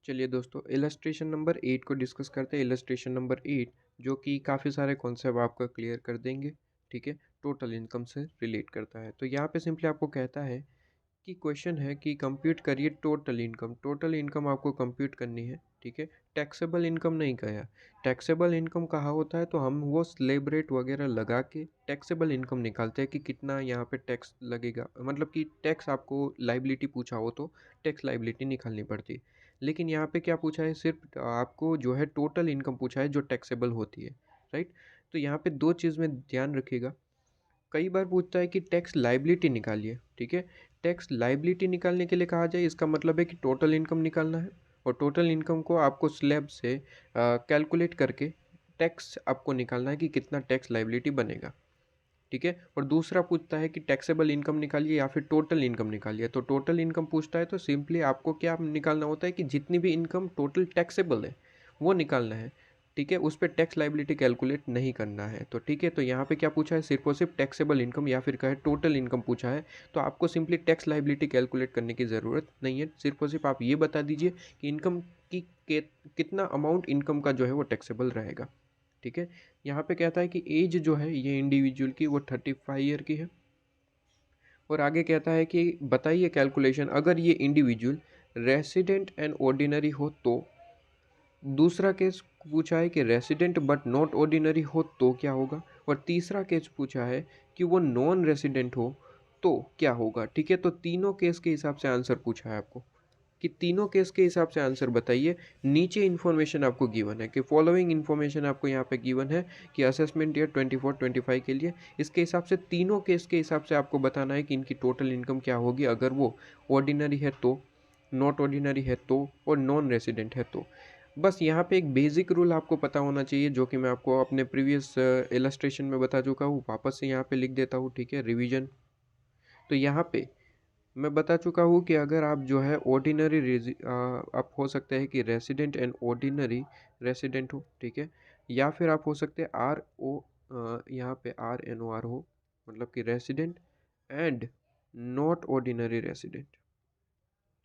चलिए दोस्तों illustration number 8 को डिस्कस करते हैं। इलस्ट्रेशन नंबर 8 जो कि काफ़ी सारे कॉन्सेप्ट आपका क्लियर कर देंगे। ठीक है, टोटल इनकम से रिलेट करता है। तो यहाँ पे सिंपली आपको कहता है कि क्वेश्चन है कि कंप्यूट करिए टोटल इनकम। टोटल इनकम आपको कंप्यूट करनी है। ठीक है, टैक्सेबल इनकम नहीं कहा। टैक्सेबल इनकम कहा होता है तो हम वो स्लेब रेट वगैरह लगा के टैक्सेबल इनकम निकालते हैं कि कितना यहाँ पे टैक्स लगेगा, मतलब कि टैक्स आपको लाइबिलिटी पूछा हो तो टैक्स लाइबिलिटी निकालनी पड़ती है। लेकिन यहाँ पे क्या पूछा है, सिर्फ आपको जो है टोटल इनकम पूछा है जो टैक्सेबल होती है। राइट, तो यहाँ पे दो चीज़ में ध्यान रखिएगा। कई बार पूछता है कि टैक्स लाइबिलिटी निकालिए। ठीक है, टैक्स लाइबिलिटी निकालने के लिए कहा जाए इसका मतलब है कि टोटल इनकम निकालना है और टोटल इनकम को आपको स्लैब से कैलकुलेट करके टैक्स आपको निकालना है कि कितना टैक्स लाइबिलिटी बनेगा। ठीक है, और दूसरा पूछता है कि टैक्सेबल इनकम निकालिए या फिर टोटल इनकम निकालिए। तो टोटल इनकम पूछता है तो सिंपली आपको क्या निकालना होता है कि जितनी भी इनकम टोटल टैक्सेबल है वो निकालना है। ठीक है, उस पर टैक्स लाइबिलिटी कैलकुलेट नहीं करना है। तो ठीक है, तो यहाँ पे क्या पूछा है, सिर्फ और सिर्फ टैक्सेबल इनकम या फिर कहे टोटल इनकम पूछा है। तो आपको सिंपली टैक्स लाइबिलिटी कैलकुलेट करने की ज़रूरत नहीं है। सिर्फ और सिर्फ आप ये बता दीजिए कि इनकम की कितना अमाउंट इनकम का जो है वो टैक्सेबल रहेगा। ठीक है, यहाँ पे कहता है कि एज जो है ये इंडिविजुअल की वो 35 ईयर की है। और आगे कहता है कि बताइए कैलकुलेशन, अगर ये इंडिविजुअल रेसिडेंट एंड ऑर्डिनरी हो तो। दूसरा केस पूछा है कि रेसिडेंट बट नॉट ऑर्डिनरी हो तो क्या होगा। और तीसरा केस पूछा है कि वो नॉन रेसिडेंट हो तो क्या होगा। ठीक है, तो तीनों केस के हिसाब से आंसर पूछा है आपको कि तीनों केस के हिसाब से आंसर बताइए। नीचे इन्फॉर्मेशन आपको गिवन है कि फॉलोइंग इन्फॉर्मेशन आपको यहाँ पे गिवन है कि असेसमेंट ईयर 24-25 के लिए इसके हिसाब से तीनों केस के हिसाब से आपको बताना है कि इनकी टोटल इनकम क्या होगी अगर वो ऑर्डिनरी है तो, नॉट ऑर्डिनरी है तो, और नॉन रेसिडेंट है तो। बस यहाँ पे एक बेसिक रूल आपको पता होना चाहिए जो कि मैं आपको अपने प्रीवियस इलस्ट्रेशन में बता चुका हूँ। वापस से यहाँ पे लिख देता हूँ। ठीक है, रिवीजन। तो यहाँ पे मैं बता चुका हूँ कि अगर आप जो है ऑर्डिनरी आप हो सकते हैं कि रेसिडेंट एंड ऑर्डिनरी रेसिडेंट हो। ठीक है, या फिर आप हो सकते हैं आर ओ, यहाँ पे RNOR हो, मतलब कि resident and not ordinary resident.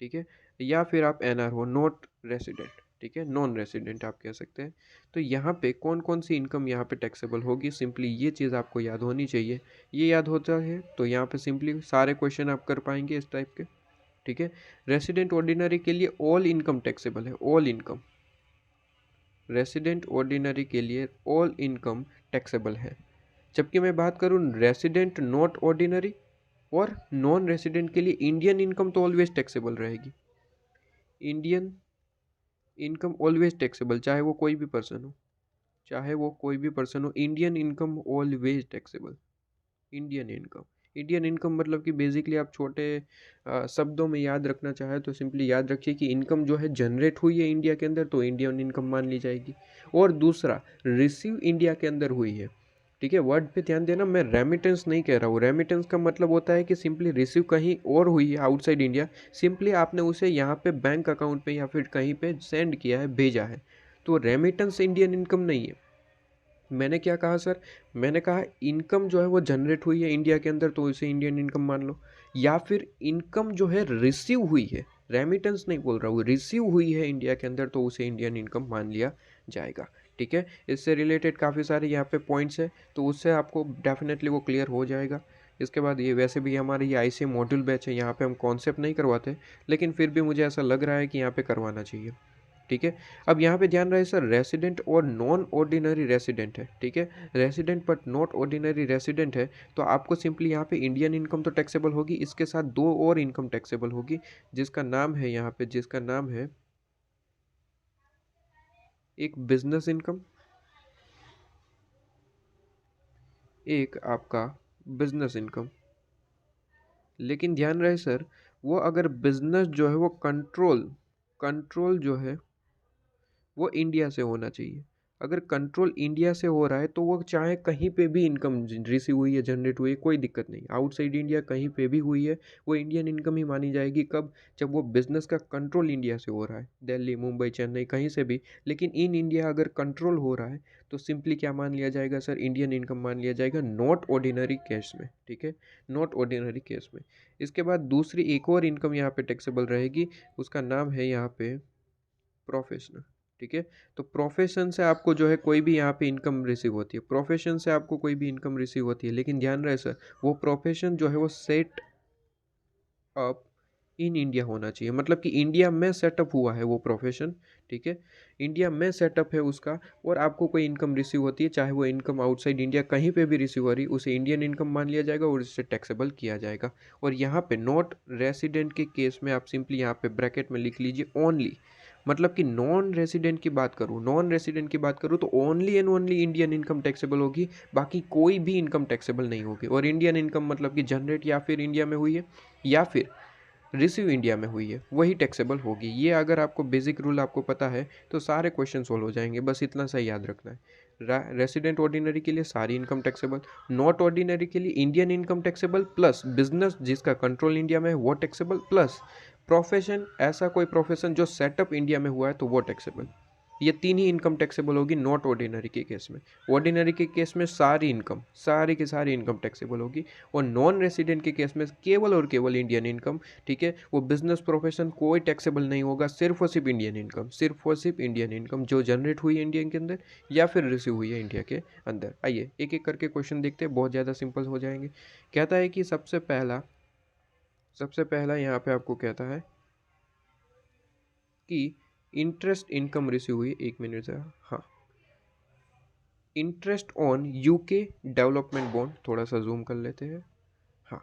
ठीक है, या फिर आप NR हो, नॉट रेसिडेंट। ठीक है, नॉन रेसिडेंट आप कह सकते हैं। तो यहाँ पे कौन कौन सी इनकम यहाँ पे टैक्सेबल होगी, सिंपली ये चीज़ आपको याद होनी चाहिए। ये याद होता है तो यहाँ पे सिंपली सारे क्वेश्चन आप कर पाएंगे इस टाइप के। ठीक है, रेसिडेंट ऑर्डिनरी के लिए ऑल इनकम टैक्सेबल है, ऑल इनकम। रेसिडेंट ऑर्डिनरी के लिए ऑल इनकम टैक्सेबल है। जबकि मैं बात करूँ रेसिडेंट नॉट ऑर्डिनरी और नॉन रेसिडेंट के लिए इंडियन इनकम तो ऑलवेज टैक्सेबल रहेगी। इंडियन इनकम ऑलवेज टैक्सेबल, चाहे वो कोई भी पर्सन हो, चाहे वो कोई भी पर्सन हो, Indian income always taxable. Indian income, Indian income मतलब कि बेसिकली आप छोटे शब्दों में याद रखना चाहे तो सिंपली याद रखिए कि इनकम जो है जनरेट हुई है इंडिया के अंदर तो इंडियन इनकम मान ली जाएगी। और दूसरा, रिसीव इंडिया के अंदर हुई है। ठीक है, वर्ड पे ध्यान देना, मैं रेमिटेंस नहीं कह रहा हूँ। रेमिटेंस का मतलब होता है कि सिंपली रिसीव कहीं और हुई है आउटसाइड इंडिया, सिंपली आपने उसे यहाँ पे बैंक अकाउंट पे या फिर कहीं पे सेंड किया है, भेजा है। तो रेमिटेंस इंडियन इनकम नहीं है। मैंने क्या कहा सर, मैंने कहा इनकम जो है वो जनरेट हुई है इंडिया के अंदर तो उसे इंडियन इनकम मान लो, या फिर इनकम जो है रिसीव हुई है, रेमिटेंस नहीं बोल रहा हूँ, रिसीव हुई है इंडिया के अंदर तो उसे इंडियन इनकम मान लिया जाएगा। ठीक है, इससे रिलेटेड काफ़ी सारे यहाँ पे पॉइंट्स हैं तो उससे आपको डेफिनेटली वो क्लियर हो जाएगा। इसके बाद ये वैसे भी हमारे ये ICA मॉड्यूल बैच है, यहाँ पे हम कॉन्सेप्ट नहीं करवाते, लेकिन फिर भी मुझे ऐसा लग रहा है कि यहाँ पे करवाना चाहिए। ठीक है, अब यहाँ पे ध्यान रहे सर, रेसिडेंट और नॉन ऑर्डिनरी रेसिडेंट है। ठीक है, resident but not ordinary resident है तो आपको सिंपली यहाँ पे इंडियन इनकम तो टैक्सेबल होगी, इसके साथ दो और इनकम टैक्सेबल होगी जिसका नाम है यहाँ पे, जिसका नाम है एक बिजनेस इनकम, एक आपका बिजनेस इनकम। लेकिन ध्यान रहे सर, वो अगर बिजनेस जो है वो कंट्रोल कंट्रोल जो है वो इंडिया से होना चाहिए। अगर कंट्रोल इंडिया से हो रहा है तो वो चाहे कहीं पे भी इनकम रिसीव हुई है, जनरेट हुई है, कोई दिक्कत नहीं, आउटसाइड इंडिया कहीं पे भी हुई है वो इंडियन इनकम ही मानी जाएगी। कब, जब वो बिजनेस का कंट्रोल इंडिया से हो रहा है, दिल्ली, मुंबई, चेन्नई, कहीं से भी। लेकिन इन इंडिया अगर कंट्रोल हो रहा है तो सिंपली क्या मान लिया जाएगा सर, इंडियन इनकम मान लिया जाएगा, नॉट ऑर्डिनरी केस में। ठीक है, नॉट ऑर्डिनरी केस में। इसके बाद दूसरी एक और इनकम यहाँ पे टैक्सेबल रहेगी, उसका नाम है यहाँ पे प्रोफेशनल, ठीक है। तो प्रोफेशन से आपको जो है कोई भी यहाँ पे इनकम रिसीव होती है, प्रोफेशन से आपको कोई भी इनकम रिसीव होती है, लेकिन ध्यान रहे सर, वो प्रोफेशन जो है वो सेट अप इन इंडिया होना चाहिए, मतलब कि इंडिया में सेटअप हुआ है वो प्रोफेशन, ठीक है। इंडिया में सेटअप है उसका, और आपको कोई इनकम रिसीव होती है, चाहे वो इनकम आउटसाइड इंडिया कहीं पे भी रिसीव हो रही, उसे इंडियन इनकम मान लिया जाएगा और इससे टैक्सेबल किया जाएगा। और यहाँ पे नॉट रेसिडेंट के केस में आप सिंपली यहाँ पे ब्रैकेट में लिख लीजिए ओनली, मतलब कि नॉन रेसिडेंट की बात करूँ, नॉन रेसिडेंट की बात करूँ तो only and only Indian income taxable होगी, बाकी कोई भी इनकम टैक्सेबल नहीं होगी। और इंडियन इनकम मतलब कि जनरेट या फिर इंडिया में हुई है या फिर रिसीव इंडिया में हुई है, वही टैक्सेबल होगी। ये अगर आपको बेसिक रूल आपको पता है तो सारे क्वेश्चन सोल्व हो जाएंगे, बस इतना सा याद रखना है। रेसिडेंट ऑर्डिनरी के लिए सारी इनकम टैक्सेबल, नॉट ऑर्डिनरी के लिए Indian income taxable plus business जिसका कंट्रोल इंडिया में है वो टैक्सेबल, प्लस प्रोफेशन, ऐसा कोई प्रोफेशन जो सेटअप इंडिया में हुआ है तो वो टैक्सेबल। ये तीन ही इनकम टैक्सेबल होगी नॉट ऑर्डिनरी के केस में। ऑर्डिनरी के केस में सारी इनकम, सारी की सारी इनकम टैक्सेबल होगी, और नॉन रेसिडेंट के केस में केवल और केवल इंडियन इनकम, ठीक है। वो बिजनेस प्रोफेशन कोई टैक्सेबल नहीं होगा, सिर्फ और सिर्फ इंडियन इनकम, सिर्फ और सिर्फ इंडियन इनकम जो जनरेट हुई है इंडिया के अंदर या फिर रिसीव हुई है इंडिया के अंदर। आइए एक एक करके क्वेश्चन देखते हैं, बहुत ज़्यादा सिंपल हो जाएंगे। कहता है कि सबसे पहला यहाँ पे आपको कहता है कि इंटरेस्ट इनकम रिसीव हुई, एक मिनट से, हाँ, interest on UK development bond, थोड़ा सा जूम कर लेते हैं, हाँ,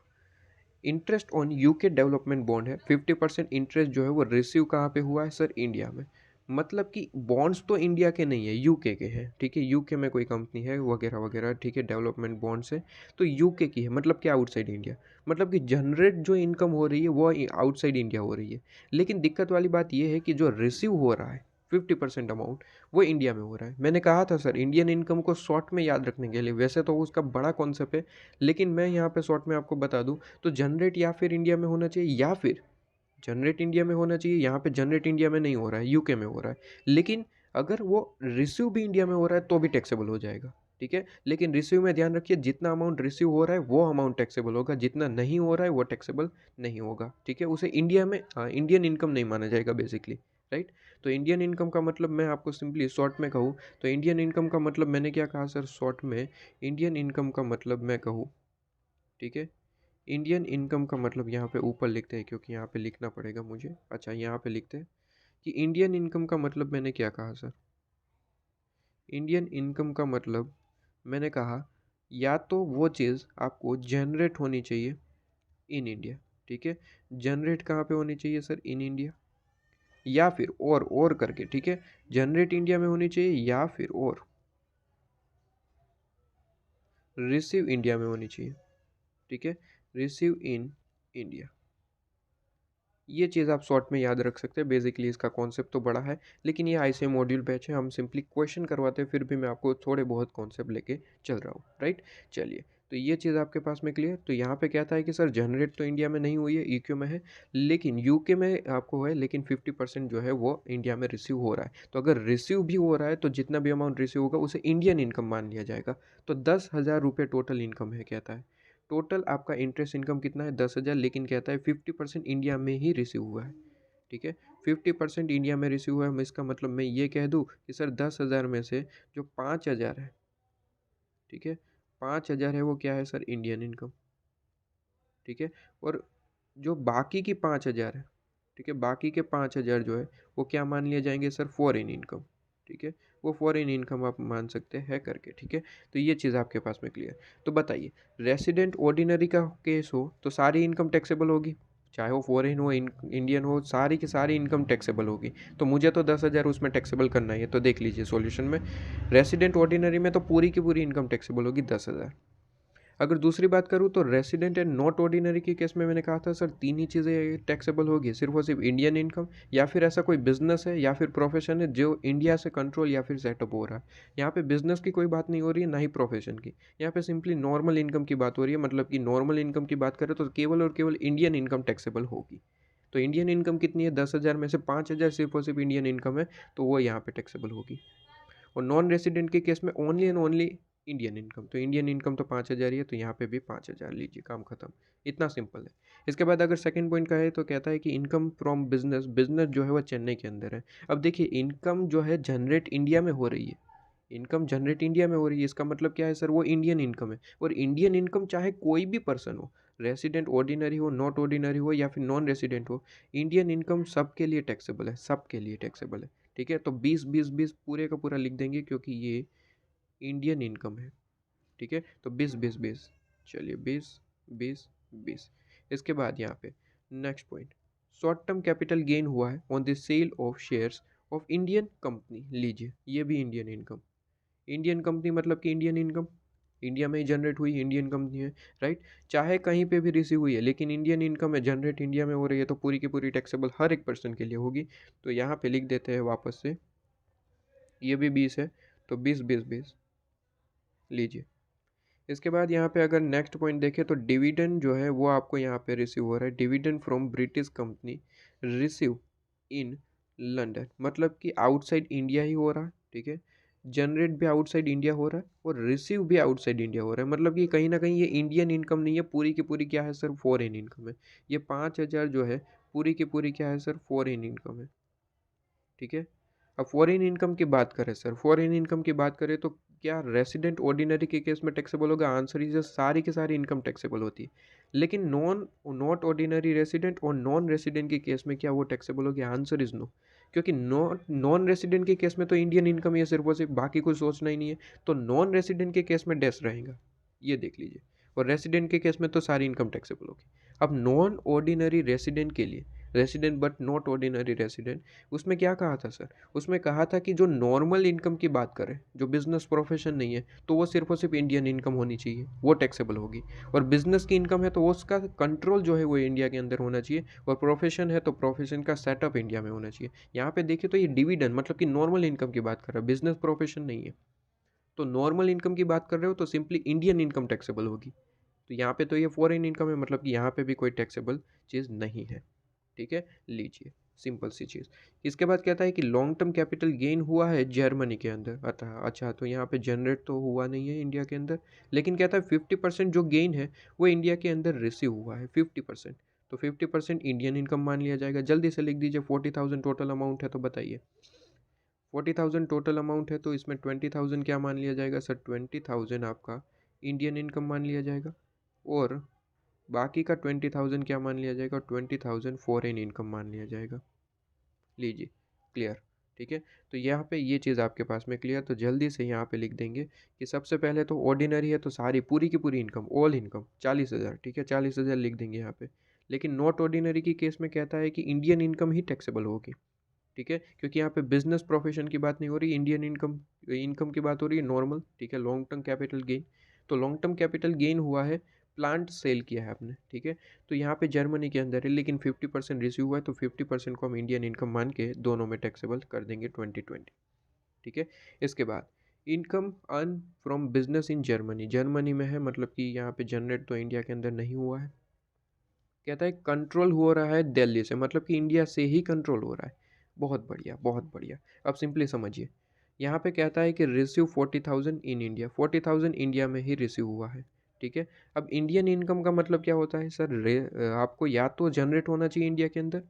interest on UK development bond है, 50% इंटरेस्ट जो है वो रिसीव कहाँ पे हुआ है सर, इंडिया में। मतलब कि बॉन्ड्स तो इंडिया के नहीं है, यूके के हैं, ठीक है। यूके में कोई कंपनी है वगैरह वगैरह, ठीक है, डेवलपमेंट बॉन्ड्स है तो यूके की है, मतलब कि आउटसाइड इंडिया, मतलब कि जनरेट जो इनकम हो रही है वो आउटसाइड इंडिया हो रही है। लेकिन दिक्कत वाली बात यह है कि जो रिसीव हो रहा है 50% अमाउंट वो इंडिया में हो रहा है। मैंने कहा था सर इंडियन इनकम को शॉर्ट में याद रखने के लिए, वैसे तो उसका बड़ा कॉन्सेप्ट है, लेकिन मैं यहाँ पे शॉर्ट में आपको बता दूँ तो जनरेट या फिर इंडिया में होना चाहिए या फिर जनरेट इंडिया में होना चाहिए। यहाँ पे जनरेट इंडिया में नहीं हो रहा है, यूके में हो रहा है, लेकिन अगर वो रिसीव भी इंडिया में हो रहा है तो भी टैक्सेबल हो जाएगा, ठीक है। लेकिन रिसीव में ध्यान रखिए, जितना अमाउंट रिसीव हो रहा है वो अमाउंट टैक्सेबल होगा, जितना नहीं हो रहा है वो टैक्सेबल नहीं होगा, ठीक है। उसे इंडिया में इंडियन इनकम नहीं माना जाएगा बेसिकली, राइट। तो इंडियन इनकम का मतलब मैं आपको सिंपली शॉर्ट में कहूँ तो इंडियन इनकम का मतलब मैंने क्या कहा सर शॉर्ट में, इंडियन इनकम का मतलब मैं कहूँ, ठीक है, इंडियन इनकम का मतलब यहाँ पे ऊपर लिखते हैं क्योंकि यहाँ पे लिखना पड़ेगा मुझे, अच्छा यहाँ पे लिखते हैं कि इंडियन इनकम का मतलब मैंने क्या कहा सर, इंडियन इनकम का मतलब मैंने कहा या तो वो चीज़ आपको जनरेट होनी चाहिए इन इंडिया, ठीक है। जनरेट कहाँ पे होनी चाहिए सर, इन इंडिया, या फिर और करके, ठीक है, जनरेट इंडिया में होनी चाहिए या फिर और रिसीव इंडिया में होनी चाहिए, ठीक है, रिसीव इन इंडिया। ये चीज़ आप शॉर्ट में याद रख सकते हैं, बेसिकली इसका कॉन्सेप्ट तो बड़ा है, लेकिन ये आईसीए मॉड्यूल बैच है, हम सिंपली क्वेश्चन करवाते हैं, फिर भी मैं आपको थोड़े बहुत कॉन्सेप्ट लेके चल रहा हूँ, राइट। चलिए, तो ये चीज़ आपके पास में क्लियर। तो यहाँ पे कहता है कि सर जनरेट तो इंडिया में नहीं हुई है, ईक्यू में है, लेकिन यूके में आपको है, लेकिन 50% जो है वो इंडिया में रिसीव हो रहा है। तो अगर रिसीव भी हो रहा है तो जितना भी अमाउंट रिसीव होगा उसे इंडियन इनकम मान लिया जाएगा। तो 10,000 रुपये टोटल इनकम है, कहता है टोटल आपका इंटरेस्ट इनकम कितना है 10,000, लेकिन कहता है 50% इंडिया में ही रिसीव हुआ है, ठीक है। 50% इंडिया में रिसीव हुआ है, इसका मतलब मैं ये कह दूँ कि सर 10,000 में से जो 5,000 है, ठीक है, 5,000 है वो क्या है सर, इंडियन इनकम, ठीक है। और जो बाकी की 5,000 है, ठीक है, बाकी के 5,000 जो है वो क्या मान लिए जाएंगे सर, फॉरेन इनकम, ठीक है। वो फॉरेन इनकम आप मान सकते हैं करके, ठीक है। तो ये चीज़ आपके पास में क्लियर। तो बताइए, रेसिडेंट ऑर्डिनरी का केस हो तो सारी इनकम टैक्सेबल होगी, चाहे वो फॉरेन हो इंडियन हो, सारी की सारी इनकम टैक्सेबल होगी। तो मुझे तो 10,000 उसमें टैक्सेबल करना ही है, तो देख लीजिए सॉल्यूशन में, रेसिडेंट ऑर्डिनरी में तो पूरी की पूरी इनकम टैक्सेबल होगी 10,000। अगर दूसरी बात करूँ तो रेसिडेंट एंड नॉट ऑर्डिनरी के केस में मैंने कहा था सर तीन ही चीज़ें टैक्सेबल होगी, सिर्फ और सिर्फ इंडियन इनकम, या फिर ऐसा कोई बिजनेस है या फिर प्रोफेशन है जो इंडिया से कंट्रोल या फिर सेटअप हो रहा है। यहाँ पे बिजनेस की कोई बात नहीं हो रही है, ना ही प्रोफेशन की, यहाँ पे सिंपली नॉर्मल इनकम की बात हो रही है। मतलब कि नॉर्मल इनकम की बात करें तो केवल और केवल इंडियन इनकम टैक्सेबल होगी। तो इंडियन इनकम कितनी है, 10,000 में से 5,000 सिर्फ और सिर्फ इंडियन इनकम है, तो वो यहाँ पे टैक्सेबल होगी। और नॉन रेसिडेंट के केस में only and only Indian income, तो इंडियन इनकम तो 5,000 ही है, तो यहाँ पे भी 5,000 लीजिए, काम खत्म। इतना सिंपल है। इसके बाद अगर सेकंड पॉइंट का है तो कहता है कि इनकम फ्रॉम बिजनेस, बिजनेस जो है वो चेन्नई के अंदर है। अब देखिए इनकम जो है जनरेट इंडिया में हो रही है, इनकम जनरेट इंडिया में हो रही है, इसका मतलब क्या है सर, वो इंडियन इनकम है। और इंडियन इनकम चाहे कोई भी पर्सन हो, रेसिडेंट ऑर्डिनरी हो, नॉट ऑर्डिनरी हो या फिर नॉन रेसिडेंट हो, इंडियन इनकम सबके लिए टैक्सेबल है, सबके लिए टैक्सेबल है। ठीक है, तो 20-20-20 पूरे का पूरा लिख देंगे क्योंकि ये इंडियन इनकम है। ठीक है, तो 20-20-20, चलिए 20-20-20। इसके बाद यहाँ पे next point, short term capital gain हुआ है on the sale of shares of Indian company, लीजिए ये भी इंडियन इनकम। इंडियन कंपनी मतलब कि इंडियन इनकम, इंडिया में ही जनरेट हुई इंडियन कंपनी है, राइट। चाहे कहीं पे भी रिसीव हुई है लेकिन इंडियन इनकम है, जनरेट इंडिया में हो रही है, तो पूरी की पूरी टैक्सेबल हर एक पर्सन के लिए होगी। तो यहाँ पे लिख देते हैं वापस से, ये भी 20 है, तो 20-20-20 लीजिए। इसके बाद यहाँ पे अगर नेक्स्ट पॉइंट देखें तो डिविडेंड जो है वो आपको यहाँ पे रिसीव हो रहा है, dividend from British company receive in London, मतलब कि आउटसाइड इंडिया ही हो रहा है। ठीक है, जनरेट भी आउटसाइड इंडिया हो रहा है और रिसीव भी आउटसाइड इंडिया हो रहा है, मतलब कि कहीं ना कहीं ये इंडियन इनकम नहीं है, पूरी की पूरी क्या है सर, फॉरेन इनकम है। ये 5,000 जो है पूरी की पूरी क्या है सर, फॉरेन इनकम है। ठीक है, अब फॉरेन इनकम की बात करें सर, फॉरेन इनकम की बात करें तो क्या रेसिडेंट ऑर्डिनरी के केस में टैक्सेबल होगा, आंसर इज सारी की सारी इनकम टैक्सेबल होती है। लेकिन नॉट ऑर्डिनरी रेसिडेंट और नॉन रेसिडेंट के केस में क्या वो टैक्सेबल होगी, आंसर इज नो। क्योंकि नॉन रेसिडेंट के केस में तो इंडियन इनकम ही है सिर्फ और सिर्फ, बाकी कुछ सोचना ही नहीं है। तो नॉन रेसिडेंट के केस में डैश रहेगा, ये देख लीजिए। और रेसिडेंट के केस में तो सारी इनकम टैक्सेबल होगी। अब नॉन ऑर्डिनरी रेसिडेंट के लिए, resident but not ordinary resident, उसमें क्या कहा था सर, उसमें कहा था कि जो नॉर्मल इनकम की बात करें, जो बिजनेस प्रोफेशन नहीं है, तो वो सिर्फ और सिर्फ इंडियन इनकम होनी चाहिए, वो टैक्सेबल होगी। और बिजनेस की इनकम है तो उसका कंट्रोल जो है वो इंडिया के अंदर होना चाहिए। और प्रोफेशन है तो प्रोफेशन का सेटअप इंडिया में होना चाहिए। यहाँ पे देखिए तो ये डिविडेंड मतलब कि नॉर्मल इनकम की बात कर रहा है, बिजनेस प्रोफेशन नहीं है। तो नॉर्मल इनकम की बात कर रहे हो तो सिंपली इंडियन इनकम टैक्सेबल होगी। तो यहाँ पे तो ये फॉरेन इनकम है, मतलब कि यहाँ पे भी कोई टैक्सेबल चीज़ नहीं है। ठीक है, लीजिए, सिंपल सी चीज़। इसके बाद कहता है कि लॉन्ग टर्म कैपिटल गेन हुआ है जर्मनी के अंदर, अतः अच्छा तो यहाँ पे जनरेट तो हुआ नहीं है इंडिया के अंदर, लेकिन कहता है 50% जो गेन है वो इंडिया के अंदर रिसीव हुआ है, 50%। तो 50% इंडियन इनकम मान लिया जाएगा। जल्दी से लिख दीजिए, 40,000 टोटल अमाउंट है, तो बताइए 40,000 टोटल अमाउंट है तो इसमें 20,000 क्या मान लिया जाएगा सर, 20,000 आपका इंडियन इनकम मान लिया जाएगा। और बाकी का 20,000 क्या मान लिया जाएगा, 20,000 फॉरेन इनकम मान लिया जाएगा। लीजिए, क्लियर। ठीक है, तो यहाँ पे ये चीज़ आपके पास में क्लियर। तो जल्दी से यहाँ पे लिख देंगे कि सबसे पहले तो ऑर्डिनरी है तो सारी पूरी की पूरी इनकम, ऑल इनकम 40,000। ठीक है, 40,000 लिख देंगे यहाँ पे। लेकिन नॉट ऑर्डिनरी की केस में कहता है कि इंडियन इनकम ही टैक्सेबल होगी। ठीक है, क्योंकि यहाँ पे बिजनेस प्रोफेशन की बात नहीं हो रही, इंडियन इनकम इनकम की बात हो रही है, नॉर्मल। ठीक है, लॉन्ग टर्म कैपिटल गेन, तो लॉन्ग टर्म कैपिटल गेन हुआ है, प्लांट सेल किया है आपने। ठीक है, तो यहाँ पे जर्मनी के अंदर है, लेकिन 50% रिसीव हुआ है, तो 50% को हम इंडियन इनकम मान के दोनों में टैक्सेबल कर देंगे 2020। ठीक है, इसके बाद income earn from business in Germany, Germany में है, मतलब कि यहाँ पे जनरेट तो इंडिया के अंदर नहीं हुआ है। कहता है कंट्रोल हो रहा है दिल्ली से, मतलब कि इंडिया से ही कंट्रोल हो रहा है। बहुत बढ़िया, बहुत बढ़िया। अब सिंपली समझिए, यहाँ पे कहता है कि रिसीव 40,000 इन इंडिया, 40,000 इंडिया में ही रिसीव हुआ है। ठीक है, अब इंडियन इनकम का मतलब क्या होता है सर, आपको या तो जनरेट होना चाहिए इंडिया के अंदर,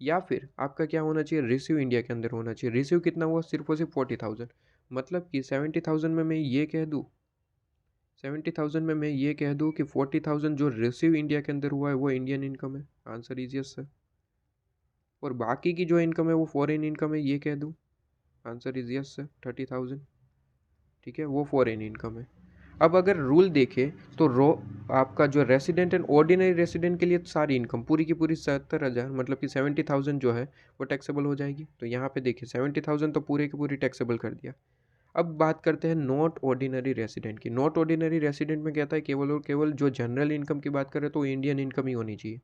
या फिर आपका क्या होना चाहिए, रिसीव इंडिया के अंदर होना चाहिए। रिसीव कितना हुआ, सिर्फ और सिर्फ 40,000, मतलब कि 70,000 में मैं ये कह दूँ, 70,000 में मैं ये कह दूँ कि 40,000 जो रिसीव इंडिया के अंदर हुआ है वो इंडियन इनकम है, आंसर इज यस सर। और बाकी की जो इनकम है वो फॉरेन इनकम है, ये कह दूँ, आंसर इज यस सर, 30,000। ठीक है, वो फॉरेन इनकम है। अब अगर रूल देखें तो आपका जो रेसिडेंट एंड ऑर्डिनरी रेसिडेंट के लिए सारी इनकम पूरी की पूरी 70,000, मतलब कि 70,000 जो है वो टैक्सेबल हो जाएगी। तो यहाँ पे देखिए 70,000 तो पूरे की पूरी टैक्सेबल कर दिया। अब बात करते हैं नॉट ऑर्डिनरी रेसिडेंट की। नॉट ऑर्डिनरी रेसिडेंट में कहता है केवल और केवल जो जनरल इनकम की बात करें तो इंडियन इनकम ही होनी चाहिए।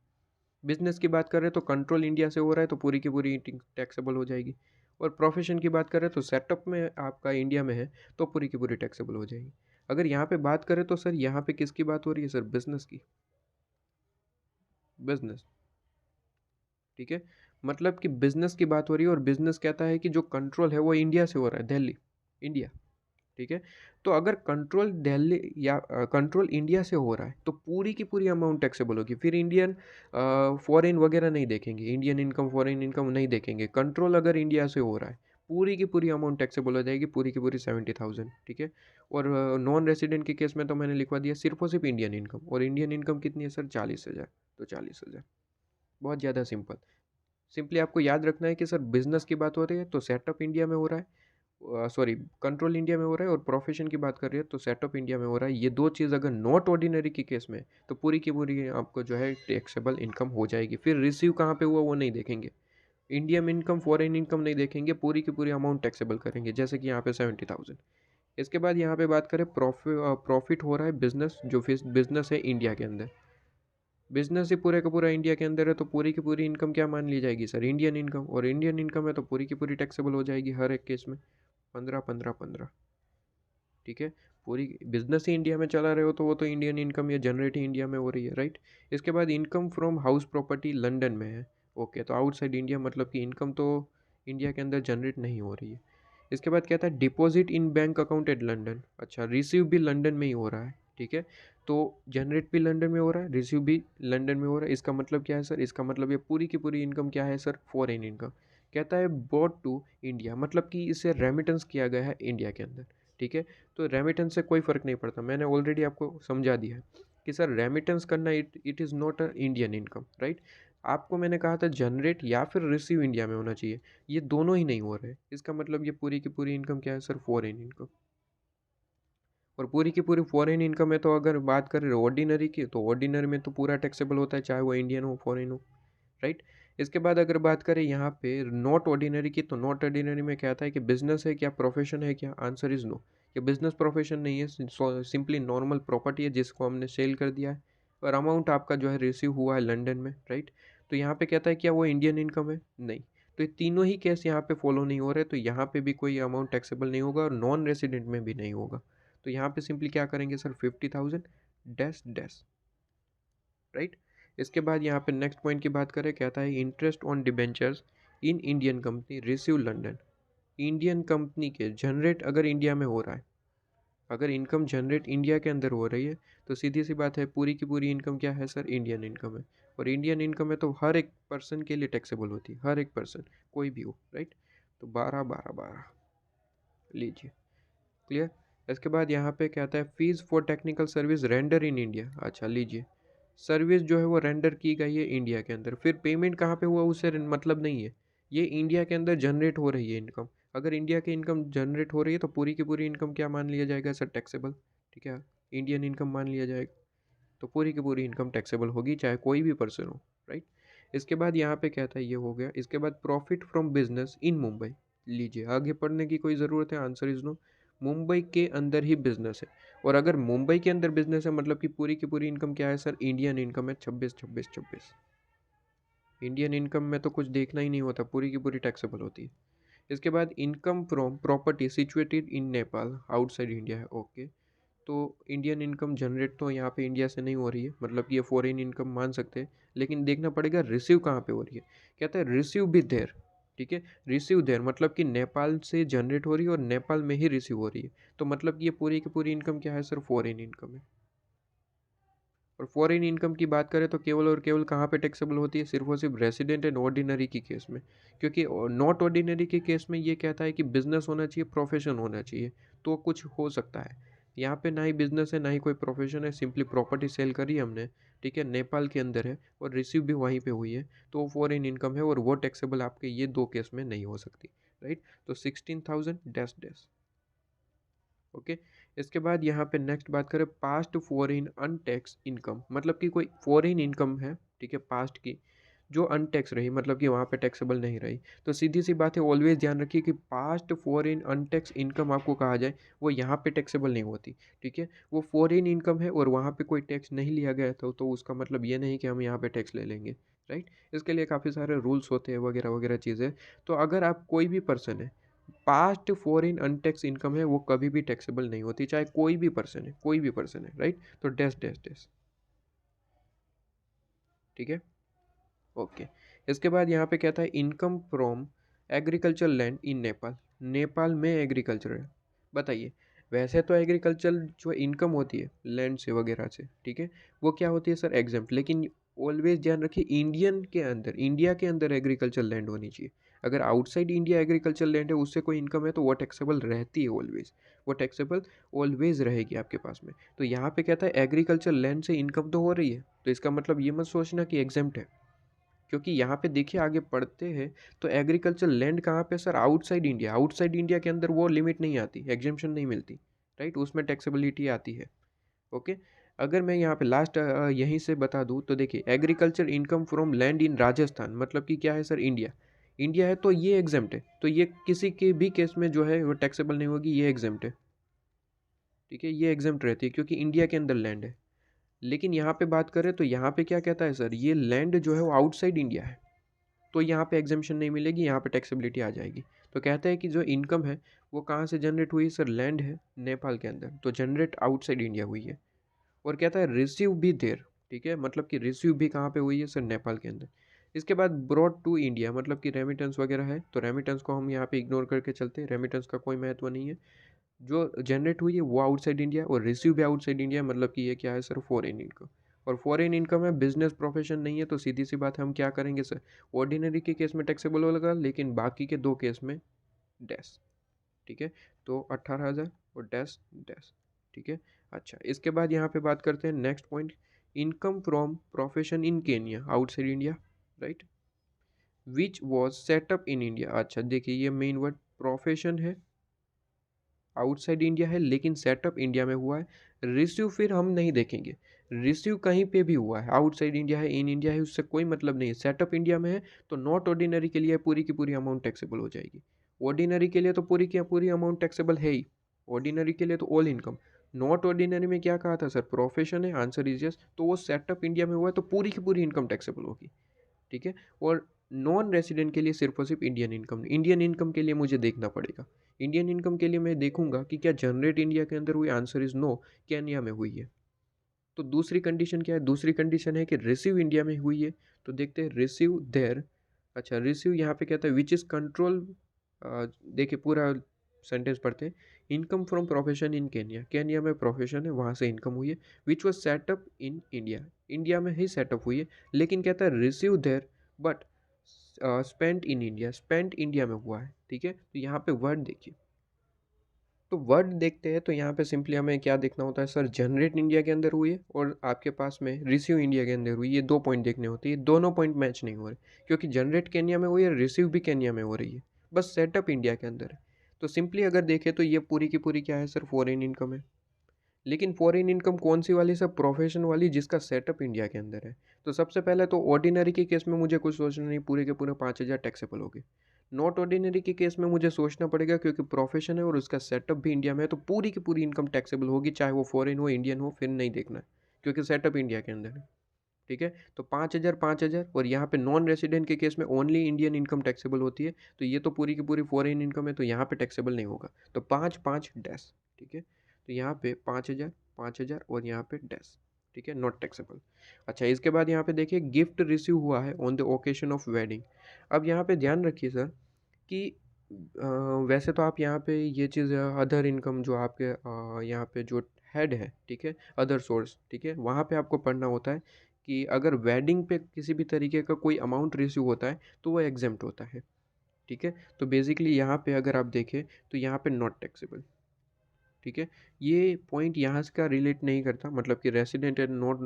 बिजनेस की बात करें तो कंट्रोल इंडिया से हो रहा है तो पूरी की पूरी टैक्सेबल हो जाएगी। और प्रोफेशन की बात करें तो सेटअप में आपका इंडिया में है तो पूरी की पूरी टैक्सेबल हो जाएगी। अगर यहाँ पे बात करें तो सर यहाँ पे किसकी बात हो रही है सर, बिजनेस की, बिजनेस। ठीक है, मतलब कि बिजनेस की बात हो रही है और बिजनेस कहता है कि जो कंट्रोल है वो इंडिया से हो रहा है, दिल्ली, इंडिया। ठीक है। तो अगर कंट्रोल दिल्ली या कंट्रोल इंडिया से हो रहा है तो पूरी की पूरी अमाउंट टैक्सेबल होगी। फिर इंडियन फॉरेन वगैरह नहीं देखेंगे, इंडियन इनकम फॉरेन इनकम नहीं देखेंगे। कंट्रोल अगर इंडिया से हो रहा है पूरी की पूरी अमाउंट टैक्सेबल हो जाएगी, पूरी की पूरी 70,000। ठीक है। और नॉन रेसिडेंट के केस में तो मैंने लिखवा दिया सिर्फ और सिर्फ इंडियन इनकम। और इंडियन इनकम कितनी है सर? 40,000। तो 40,000, बहुत ज़्यादा सिंपल। सिंपली आपको याद रखना है कि सर बिजनेस की बात हो रही है तो सेटअप इंडिया में हो रहा है, सॉरी कंट्रोल इंडिया में हो रहा है, और प्रोफेशन की बात कर रही है तो सेटअप इंडिया में हो रहा है। ये दो चीज़ अगर नॉट ऑर्डिनरी के केस में तो पूरी की पूरी आपको जो है टैक्सेबल इनकम हो जाएगी। फिर रिसीव कहाँ पे हुआ वो नहीं देखेंगे, इंडियन इनकम फॉरेन इनकम नहीं देखेंगे, पूरी की पूरी अमाउंट टैक्सेबल करेंगे, जैसे कि यहाँ पे 70,000। इसके बाद यहाँ पे बात करें प्रॉफिट हो रहा है बिजनेस, जो बिजनेस है इंडिया के अंदर, बिजनेस ही पूरे का पूरा इंडिया के अंदर है तो पूरी की पूरी इनकम क्या मान ली जाएगी सर? Indian income. और इंडियन इनकम है तो पूरी की पूरी टैक्सेबल हो जाएगी हर एक केस में, 15 15 15। ठीक है। पूरी बिजनेस ही इंडिया में चला रहे हो तो वो तो इंडियन इनकम या जनरेट ही इंडिया में हो रही है, राइट। इसके बाद income from house property London में है। ओके, तो आउटसाइड इंडिया मतलब कि इनकम तो इंडिया के अंदर जनरेट नहीं हो रही है। इसके बाद कहता है deposit in bank account at London. अच्छा, रिसीव भी लंदन में ही हो रहा है। ठीक है। तो जनरेट भी लंदन में हो रहा है, रिसीव भी लंदन में हो रहा है। इसका मतलब क्या है सर? इसका मतलब ये पूरी की पूरी इनकम क्या है सर? Foreign income. कहता है बोट टू इंडिया, मतलब कि इसे रेमिटेंस किया गया है इंडिया के अंदर। ठीक है। तो रेमिटेंस से कोई फ़र्क नहीं पड़ता, मैंने ऑलरेडी आपको समझा दिया है कि सर रेमिटेंस करना it is not a Indian income, right. आपको मैंने कहा था जनरेट या फिर रिसीव इंडिया में होना चाहिए, ये दोनों ही नहीं हो रहे। इसका मतलब ये पूरी की पूरी इनकम क्या है सर? Foreign income. और पूरी की पूरी फॉरेन इनकम है तो अगर बात करें ऑर्डिनरी की तो ऑर्डिनरी में तो पूरा टैक्सेबल होता है, चाहे वो इंडियन हो फॉरेन हो, राइट। इसके बाद अगर बात करें यहाँ पे नॉट ऑर्डिनरी की, तो नॉट ऑर्डिनरी में क्या आता है कि बिजनेस है क्या, प्रोफेशन है क्या? Answer is no. ये बिजनेस प्रोफेशन नहीं है, सिंपली नॉर्मल प्रॉपर्टी है जिसको हमने सेल कर दिया है, और अमाउंट आपका जो है रिसीव हुआ है लंदन में, राइट। तो यहाँ पे कहता है क्या वो इंडियन इनकम है? नहीं। तो ये तीनों ही केस यहाँ पे फॉलो नहीं हो रहे, तो यहाँ पे भी कोई अमाउंट टैक्सेबल नहीं होगा और नॉन रेसिडेंट में भी नहीं होगा। तो यहाँ पे सिंपली क्या करेंगे सर? 50,000 dash dash, right. इसके बाद यहाँ पे नेक्स्ट पॉइंट की बात करें, कहता है interest on debentures in Indian company receive London. Indian company के जनरेट अगर इंडिया में हो रहा है, अगर इनकम जनरेट इंडिया के अंदर हो रही है तो सीधी सी बात है पूरी की पूरी इनकम क्या है सर? इंडियन इनकम है। और इंडियन इनकम है तो हर एक पर्सन के लिए टैक्सेबल होती है, हर एक पर्सन, कोई भी हो, राइट। तो 12 12 12 लीजिए, क्लियर। इसके बाद यहाँ पे कहता है fees for technical service render in India. अच्छा लीजिए, सर्विस जो है वो रेंडर की गई है इंडिया के अंदर, फिर पेमेंट कहाँ पे हुआ उससे मतलब नहीं है, ये इंडिया के अंदर जनरेट हो रही है इनकम। अगर इंडिया की इनकम जनरेट हो रही है तो पूरी की पूरी इनकम क्या मान लिया जाएगा सर? टैक्सेबल। ठीक है, इंडियन इनकम मान लिया जाएगा, तो पूरी की पूरी इनकम टैक्सेबल होगी चाहे कोई भी पर्सन हो, राइट। इसके बाद यहाँ पे कहता है ये हो गया। इसके बाद profit from business in Mumbai. लीजिए, आगे पढ़ने की कोई ज़रूरत है? Answer is no. मुंबई के अंदर ही बिजनेस है, और अगर मुंबई के अंदर बिजनेस है मतलब कि पूरी की पूरी इनकम क्या है सर? इंडियन इनकम है 26 26 26। इंडियन इनकम में तो कुछ देखना ही नहीं होता, पूरी की पूरी टैक्सेबल होती है। इसके बाद income from property situated in Nepal outside India है। ओके, तो इंडियन इनकम जनरेट तो यहाँ पे इंडिया से नहीं हो रही है, मतलब कि ये फॉरेन इनकम मान सकते हैं, लेकिन देखना पड़ेगा रिसीव कहाँ पे हो रही है। कहता है रिसीव भी देर। ठीक है, रिसीव देर मतलब कि नेपाल से जनरेट हो रही है और नेपाल में ही रिसीव हो रही है, तो मतलब कि ये पूरी की पूरी इनकम क्या है सर? फॉरेन इनकम है। और फॉरेन इनकम की बात करें तो केवल और केवल कहाँ पे टैक्सेबल होती है? सिर्फ और सिर्फ रेसिडेंट एंड ऑर्डिनरी की केस में, क्योंकि नॉट ऑर्डिनरी के केस में ये कहता है कि बिजनेस होना चाहिए, प्रोफेशन होना चाहिए, तो कुछ हो सकता है। यहाँ पे ना ही बिजनेस है ना ही कोई प्रोफेशन है, सिंपली प्रॉपर्टी सेल करी हमने, ठीक है, नेपाल के अंदर है और रिसीव भी वहीं पे हुई है, तो वो फॉरेन इनकम है और वो टैक्सेबल आपके ये दो केस में नहीं हो सकती, राइट। तो 16,000 डैश डैश। ओके। इसके बाद यहाँ पे नेक्स्ट बात करें पास्ट फॉरेन अनटैक्स इनकम, मतलब कि कोई फॉरेन इनकम है, ठीक है, पास्ट की, जो अनटैक्स रही, मतलब कि वहाँ पे टैक्सेबल नहीं रही। तो सीधी सी बात है, ऑलवेज ध्यान रखिए कि पास्ट फॉरेन अनटैक्स इनकम आपको कहा जाए वो यहाँ पे टैक्सेबल नहीं होती। ठीक है, वो फॉरेन इनकम है और वहाँ पे कोई टैक्स नहीं लिया गया था, तो उसका मतलब ये नहीं कि हम यहाँ पे टैक्स ले लेंगे, राइट। इसके लिए काफ़ी सारे रूल्स होते हैं वगैरह वगैरह चीज़ें। तो अगर आप कोई भी पर्सन है, पास्ट फॉरेन अनटैक्स इनकम है वो कभी भी टैक्सेबल नहीं होती, चाहे कोई भी पर्सन है, कोई भी पर्सन है, राइट। तो डैश डैश डैश, ठीक है। ओके। इसके बाद यहाँ पे कहता है income from agriculture land in Nepal. Nepal में एग्रीकल्चर है, बताइए। वैसे तो एग्रीकल्चर जो इनकम होती है लैंड से वगैरह से, ठीक है, वो क्या होती है सर, एग्जाम्प्ट। लेकिन ऑलवेज ध्यान रखिए, इंडिया के अंदर एग्रीकल्चर लैंड होनी चाहिए। अगर आउटसाइड इंडिया एग्रीकल्चर लैंड है, उससे कोई इनकम है, तो वो टैक्सेबल रहती है ऑलवेज, वो टैक्सेबल ऑलवेज रहेगी आपके पास में। तो यहाँ पे कहता है एग्रीकल्चर लैंड से इनकम तो हो रही है, तो इसका मतलब ये मत सोचना कि एग्जाम्प्ट है, क्योंकि यहाँ पे देखिए आगे पढ़ते हैं तो एग्रीकल्चर लैंड कहाँ पे सर, आउटसाइड इंडिया के अंदर वो लिमिट नहीं आती, एग्जेम्पशन नहीं मिलती, राइट, उसमें टैक्सेबिलिटी आती है। ओके, अगर मैं यहाँ पे लास्ट यहीं से बता दूँ तो देखिए, agriculture income from land in Rajasthan, मतलब कि क्या है सर, इंडिया है, तो ये एग्जेम्प्ट है, तो ये किसी के भी केस में जो है वो टैक्सेबल नहीं होगी, ये एग्जेम्प्ट है, ठीक है, ये एग्जेम्प्ट रहती है क्योंकि इंडिया के अंदर लैंड है। लेकिन यहाँ पे बात करें तो यहाँ पे क्या कहता है सर, ये लैंड जो है वो आउटसाइड इंडिया है, तो यहाँ पे एग्जेम्पशन नहीं मिलेगी, यहाँ पे टैक्सेबिलिटी आ जाएगी। तो कहते हैं कि जो इनकम है वो कहाँ से जनरेट हुई सर, लैंड है नेपाल के अंदर, तो जनरेट आउटसाइड इंडिया हुई है। और कहता है रिसीव भी देर, ठीक है, मतलब कि रिसीव भी कहाँ पे हुई है सर, नेपाल के अंदर। इसके बाद ब्रॉड टू इंडिया, मतलब कि रेमिटेंस वगैरह है, तो रेमिटेंस को हम यहाँ पे इग्नोर करके चलते हैं, रेमिटेंस का कोई महत्व नहीं है। जो जनरेट हुई है वो आउटसाइड इंडिया, और रिसीव भी आउटसाइड इंडिया, मतलब कि ये क्या है सर, फॉरेन इनकम। और फॉरेन इनकम है, बिजनेस प्रोफेशन नहीं है, तो सीधी सी बात है, हम क्या करेंगे सर, ऑर्डिनरी के केस में टैक्सेबल होगा, लेकिन बाकी के दो केस में डैश, ठीक है। तो 18,000 और डैश डैश, ठीक है। अच्छा, इसके बाद यहाँ पे बात करते हैं next point, income from profession in Kenya outside India, right, which was setup in India. अच्छा देखिए, ये मेन वर्ड प्रोफेशन है, आउटसाइड इंडिया है, लेकिन सेटअप इंडिया में हुआ है। रिसीव फिर हम नहीं देखेंगे, रिसीव कहीं पे भी हुआ है, आउटसाइड इंडिया है, इन इंडिया है, उससे कोई मतलब नहीं है। सेटअप इंडिया में है तो नॉट ऑर्डिनरी के लिए पूरी की पूरी अमाउंट टैक्सेबल हो जाएगी, ऑर्डिनरी के लिए तो पूरी की पूरी अमाउंट टैक्सेबल है ही, ऑर्डिनरी के लिए तो ऑल इनकम। नॉट ऑर्डिनरी में क्या कहा था सर, प्रोफेशन है, आंसर इज यस, तो वो सेटअप इंडिया में हुआ है तो पूरी की पूरी इनकम टैक्सेबल होगी, ठीक है। और नॉन रेसिडेंट के लिए सिर्फ और सिर्फ इंडियन इनकम के लिए मुझे देखना पड़ेगा। इंडियन इनकम के लिए मैं देखूंगा कि क्या जनरेट इंडिया के अंदर हुई, आंसर इज नो, केन्या में हुई है। तो दूसरी कंडीशन क्या है, दूसरी कंडीशन है कि रिसीव इंडिया में हुई है, तो देखते हैं रिसीव देयर। अच्छा, रिसीव यहाँ पे कहता है विच इज़ कंट्रोल, देखिए पूरा सेंटेंस पढ़ते हैं, income from profession in Kenya, Kenya में प्रोफेशन है, वहाँ से इनकम हुई है, which was setup in India, India में ही सेटअप हुई है, लेकिन कहता है receive there but spent in India, spent India में हुआ है, ठीक है। तो यहाँ पे वर्ड देखिए, तो वर्ड देखते हैं तो यहाँ पे सिंपली हमें क्या देखना होता है सर, जनरेट इंडिया के अंदर हुई है और आपके पास में रिसीव इंडिया के अंदर हुई, ये दो पॉइंट देखने होते हैं, ये दोनों पॉइंट मैच नहीं हो रहे, क्योंकि जनरेट केन्या में हुई है, रिसीव भी केन्या में हो रही है, बस सेटअप इंडिया के अंदर है। तो सिंपली अगर देखें तो ये पूरी की पूरी क्या है सर, फॉरेन इनकम है। लेकिन फॉरेन इनकम कौन सी वाली सब, प्रोफेशन वाली, जिसका सेटअप इंडिया के अंदर है। तो सबसे पहले तो ऑर्डिनरी के केस में मुझे कुछ सोचना नहीं, पूरे के पूरे 5,000 टैक्सेबल हो गए। नॉट ऑर्डिनरी के केस में मुझे सोचना पड़ेगा, क्योंकि प्रोफेशन है और उसका सेटअप भी इंडिया में है, तो पूरी की पूरी इनकम टैक्सेबल होगी, चाहे वो फॉरेन हो, इंडियन हो, फिर नहीं देखना है, क्योंकि सेटअप इंडिया के अंदर है, ठीक है। तो 5,000 5,000, और यहाँ पे नॉन रेसिडेंट के केस में ओनली इंडियन इनकम टैक्सेबल होती है, तो ये तो पूरी की पूरी फॉरेन इनकम है, तो यहाँ पे टैक्सेबल नहीं होगा, तो 5 5 डैश, ठीक है। तो यहाँ पे 5,000 5,000 और यहाँ पे डैश, ठीक है, नॉट टैक्सेबल। अच्छा, इसके बाद यहाँ पे देखिए गिफ्ट रिसीव हुआ है on the occasion of wedding. अब यहाँ पे ध्यान रखिए सर कि वैसे तो आप यहाँ पे ये चीज़ अदर इनकम जो आपके यहाँ पे जो हेड है, ठीक है, अदर सोर्स, ठीक है, वहाँ पे आपको पढ़ना होता है कि अगर वेडिंग पे किसी भी तरीके का कोई अमाउंट रिसीव होता है तो वो एग्जेम्प्ट होता है, ठीक है। तो बेसिकली यहाँ पे अगर आप देखें तो यहाँ पे नॉट टैक्सेबल, ठीक है। ये पॉइंट यहाँ से का रिलेट नहीं करता, मतलब कि रेसिडेंट एंड नॉट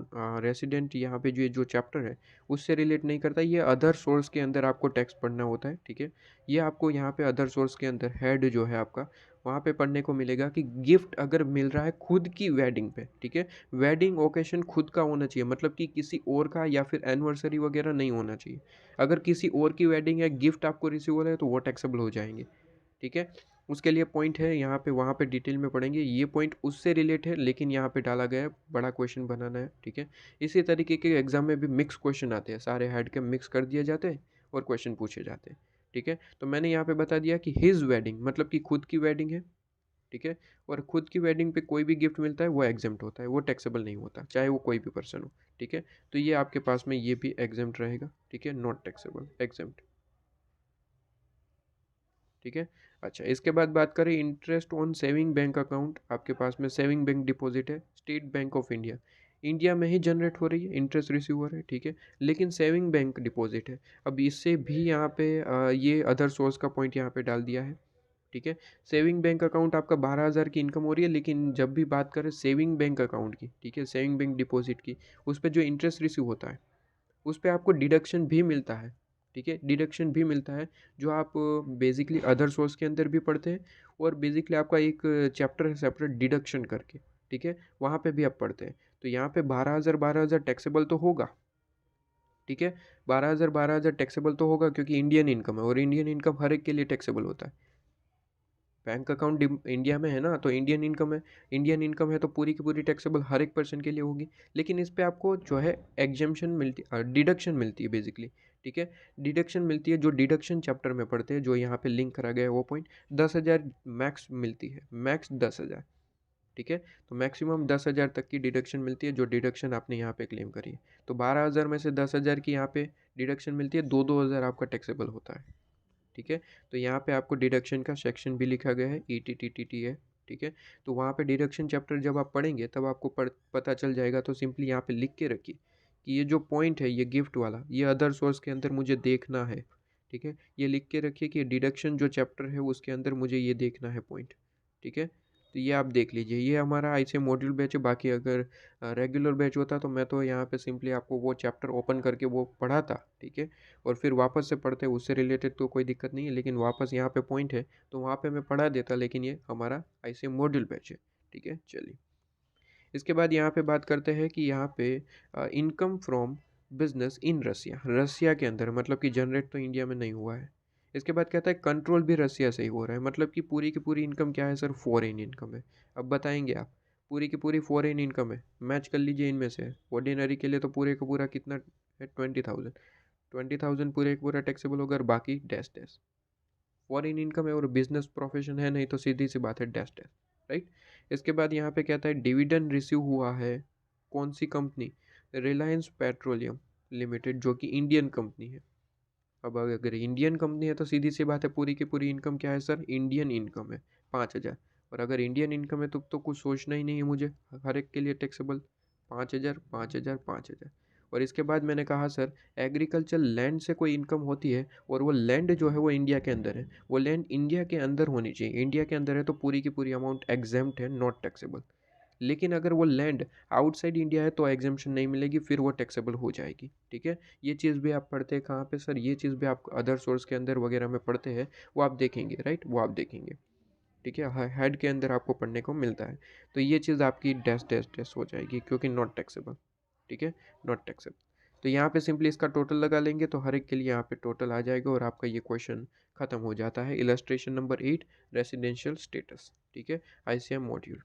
रेसिडेंट यहाँ पे जो चैप्टर है उससे रिलेट नहीं करता, ये अदर सोर्स के अंदर आपको टैक्स पढ़ना होता है, ठीक है। ये आपको यहाँ पे अदर सोर्स के अंदर हेड जो है आपका, वहाँ पे पढ़ने को मिलेगा कि गिफ्ट अगर मिल रहा है खुद की वेडिंग पे, ठीक है, वेडिंग ओकेशन खुद का होना चाहिए, मतलब कि किसी और का या फिर एनिवर्सरी वगैरह नहीं होना चाहिए। अगर किसी और की वेडिंग है, गिफ्ट आपको रिसीव हो रहा है, तो वो टैक्सेबल हो जाएंगे, ठीक है। उसके लिए पॉइंट है यहाँ पे, वहाँ पे डिटेल में पढ़ेंगे, ये पॉइंट उससे रिलेट है, लेकिन यहाँ पे डाला गया है, बड़ा क्वेश्चन बनाना है, ठीक है। इसी तरीके के एग्जाम में भी मिक्स क्वेश्चन आते हैं, सारे हेड के मिक्स कर दिए जाते हैं और क्वेश्चन पूछे जाते हैं, ठीक है। तो मैंने यहाँ पे बता दिया कि हिज वेडिंग मतलब कि खुद की वेडिंग है, ठीक है। और खुद की वेडिंग पे कोई भी गिफ्ट मिलता है वो एग्जेम्प्ट होता है, वो टैक्सेबल नहीं होता, चाहे वो कोई भी पर्सन हो, ठीक है। तो ये आपके पास में ये भी एग्जेम्प्ट रहेगा, ठीक है, नॉट टैक्सेबल, एग्जेम्प्ट, ठीक है। अच्छा, इसके बाद बात करें interest on saving bank account. आपके पास में सेविंग बैंक डिपॉजिट है, state bank of India, India में ही जनरेट हो रही है, इंटरेस्ट रिसीव हो रहा है, ठीक है। लेकिन सेविंग बैंक डिपॉजिट है, अब इससे भी यहाँ पे ये अदर सोर्स का पॉइंट यहाँ पे डाल दिया है, ठीक है। सेविंग बैंक अकाउंट आपका 12,000 की इनकम हो रही है, लेकिन जब भी बात करें सेविंग बैंक अकाउंट की, ठीक है, सेविंग बैंक डिपॉजिट की, उस पर जो इंटरेस्ट रिसीव होता है उस पे आपको डिडक्शन भी मिलता है, ठीक है, डिडक्शन भी मिलता है, जो आप बेसिकली अदर सोर्स के अंदर भी पढ़ते हैं, और बेसिकली आपका एक चैप्टर है सेपरेट डिडक्शन करके, ठीक है, वहाँ पे भी आप पढ़ते हैं। तो यहाँ पे 12,000 टैक्सेबल तो होगा, ठीक है, 12,000 टैक्सेबल तो होगा, क्योंकि इंडियन इनकम है, और इंडियन इनकम हर एक के लिए टैक्सेबल होता है। बैंक अकाउंट इंडिया में है ना, तो इंडियन इनकम है, इंडियन इनकम है तो पूरी की पूरी टैक्सेबल हर एक पर्सन के लिए होगी। लेकिन इस पे आपको जो है एग्जेम्पशन मिलती है, डिडक्शन मिलती है बेसिकली, ठीक है, डिडक्शन मिलती है, जो डिडक्शन चैप्टर में पढ़ते हैं, जो यहाँ पे लिंक करा गया है वो पॉइंट, 10,000 मैक्स मिलती है, मैक्स 10,000, ठीक है। तो मैक्सिमम 10,000 तक की डिडक्शन मिलती है, जो डिडक्शन आपने यहाँ पे क्लेम करी है। तो 12,000 में से 10,000 की यहाँ पे डिडक्शन मिलती है, 2-2 हज़ार आपका टैक्सेबल होता है, ठीक है। तो यहाँ पे आपको डिडक्शन का सेक्शन भी लिखा गया है, ETTTT है, ठीक है। तो वहाँ पे डिडक्शन चैप्टर जब आप पढ़ेंगे तब आपको पता चल जाएगा। तो सिंपली यहाँ पे लिख के रखिए कि ये जो पॉइंट है, ये गिफ्ट वाला, ये अदर सोर्स के अंदर मुझे देखना है, ठीक है। ये लिख के रखिए कि डिडक्शन जो चैप्टर है उसके अंदर मुझे ये देखना है पॉइंट, ठीक है। तो ये आप देख लीजिए, ये हमारा ICA मॉड्यूल बैच है। बाकी अगर रेगुलर बैच होता तो मैं तो यहाँ पे सिंपली आपको वो चैप्टर ओपन करके वो पढ़ाता, ठीक है, और फिर वापस से पढ़ते, उससे रिलेटेड तो कोई दिक्कत नहीं है, लेकिन वापस यहाँ पे पॉइंट है तो वहाँ पे मैं पढ़ा देता। लेकिन ये हमारा ICA मॉड्यूल बैच है, ठीक है। चलिए, इसके बाद यहाँ पे बात करते हैं कि यहाँ पे इनकम फ्रॉम बिजनेस इन रसिया, रसिया के अंदर, मतलब कि जनरेट तो इंडिया में नहीं हुआ है। इसके बाद कहता है कंट्रोल भी रसिया से ही हो रहा है, मतलब कि पूरी की पूरी इनकम क्या है सर, फॉरेन इनकम है। अब बताएंगे आप, पूरी की पूरी फॉरेन इनकम है, मैच कर लीजिए इनमें से। ऑर्डिनरी के लिए तो पूरे का पूरा कितना है, 20,000, 20,000 पूरे का पूरा टैक्सेबल होगा, और बाकी डैश डैश फॉरेन इनकम है, और बिजनेस प्रोफेशन है नहीं, तो सीधी सी बात है डैश डैश, राइट। इसके बाद यहाँ पे कहता है डिविडेंड रिसीव हुआ है, कौन सी कंपनी, रिलायंस पेट्रोलियम लिमिटेड, जो कि इंडियन कंपनी है। अब अगर इंडियन कंपनी है तो सीधी सी बात है, पूरी की पूरी इनकम क्या है सर, इंडियन इनकम है, 5,000। और अगर इंडियन इनकम है तो कुछ सोचना ही नहीं है मुझे, हर एक के लिए टैक्सेबल 5,000, 5,000, 5,000। और इसके बाद मैंने कहा सर, एग्रीकल्चर लैंड से कोई इनकम होती है, और वो लैंड जो है वो इंडिया के अंदर है, वो लैंड इंडिया के अंदर होनी चाहिए, इंडिया के अंदर है तो पूरी की पूरी अमाउंट एग्जेम्प्ट है, नॉट टैक्सेबल। लेकिन अगर वो लैंड आउटसाइड इंडिया है तो एग्जेम्पशन नहीं मिलेगी, फिर वो टैक्सेबल हो जाएगी, ठीक है। ये चीज़ भी आप पढ़ते हैं कहाँ पे सर, ये चीज़ भी आप अदर सोर्स के अंदर वगैरह में पढ़ते हैं, वो आप देखेंगे, राइट, वो आप देखेंगे, ठीक है, हेड के अंदर आपको पढ़ने को मिलता है। तो ये चीज़ आपकी डैश डैश डैश हो जाएगी, क्योंकि नॉट टैक्सेबल, ठीक है, नॉट टैक्सेबल। तो यहाँ पे सिंपली इसका टोटल लगा लेंगे तो हर एक के लिए यहाँ पे टोटल आ जाएगा, और आपका ये क्वेश्चन खत्म हो जाता है। इलस्ट्रेशन नंबर 8, रेसिडेंशियल स्टेटस, ठीक है, ICM मॉड्यूल।